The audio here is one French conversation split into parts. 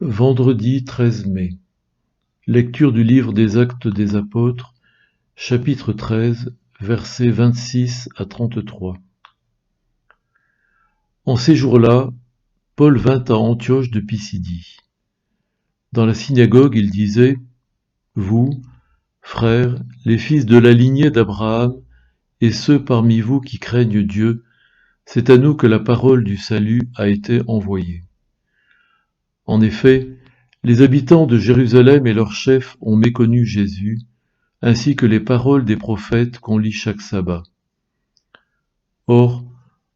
Vendredi 13 mai. Lecture du livre des Actes des Apôtres, chapitre 13, versets 26 à 33. En ces jours-là, Paul vint à Antioche de Pisidie. Dans la synagogue, il disait : « Vous, frères, les fils de la lignée d'Abraham, et ceux parmi vous qui craignent Dieu, c'est à nous que la parole du salut a été envoyée. En effet, les habitants de Jérusalem et leurs chefs ont méconnu Jésus, ainsi que les paroles des prophètes qu'on lit chaque sabbat. Or,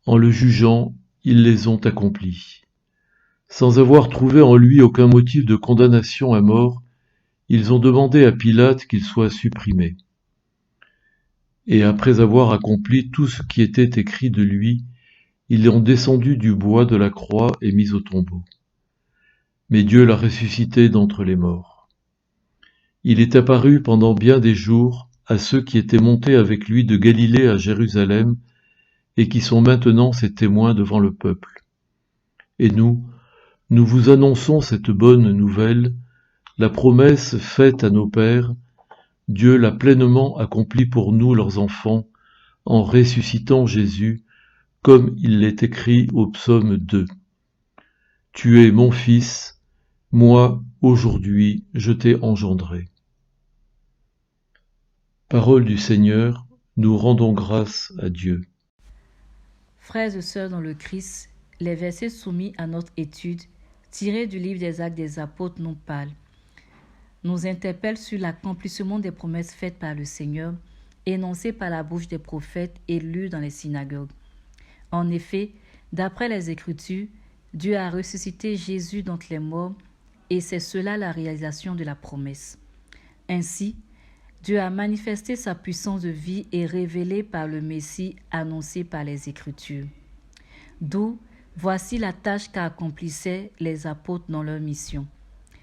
en le jugeant, ils les ont accomplis. Sans avoir trouvé en lui aucun motif de condamnation à mort, ils ont demandé à Pilate qu'il soit supprimé. Et après avoir accompli tout ce qui était écrit de lui, ils l'ont descendu du bois de la croix et mis au tombeau. Mais Dieu l'a ressuscité d'entre les morts. Il est apparu pendant bien des jours à ceux qui étaient montés avec lui de Galilée à Jérusalem et qui sont maintenant ses témoins devant le peuple. Et nous vous annonçons cette bonne nouvelle, la promesse faite à nos pères, Dieu l'a pleinement accomplie pour nous leurs enfants, en ressuscitant Jésus, comme il est écrit au psaume 2. Tu es mon fils, moi, aujourd'hui, je t'ai engendré. Parole du Seigneur, nous rendons grâce à Dieu. Frères et sœurs dans le Christ, les versets soumis à notre étude, tirés du livre des Actes des Apôtres, nous parlent, nous interpellent sur l'accomplissement des promesses faites par le Seigneur, énoncées par la bouche des prophètes et lues dans les synagogues. En effet, d'après les Écritures, Dieu a ressuscité Jésus d'entre les morts et c'est cela la réalisation de la promesse. Ainsi, Dieu a manifesté sa puissance de vie et révélé par le Messie annoncé par les Écritures. D'où, voici la tâche qu'accomplissaient les apôtres dans leur mission.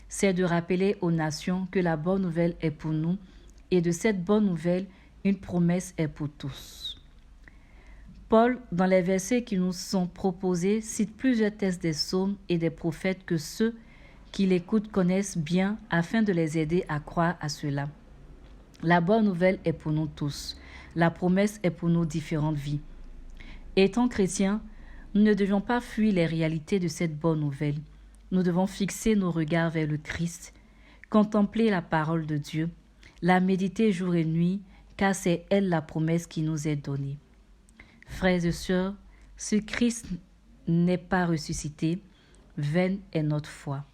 C'est de rappeler aux nations que la bonne nouvelle est pour nous et de cette bonne nouvelle, une promesse est pour tous. Paul, dans les versets qui nous sont proposés, cite plusieurs textes des psaumes et des prophètes que ceux qui l'écoutent connaissent bien afin de les aider à croire à cela. La bonne nouvelle est pour nous tous. La promesse est pour nos différentes vies. Étant chrétiens, nous ne devions pas fuir les réalités de cette bonne nouvelle. Nous devons fixer nos regards vers le Christ, contempler la parole de Dieu, la méditer jour et nuit, car c'est elle la promesse qui nous est donnée. Frères et sœurs, ce Christ n'est pas ressuscité, vaine est notre foi.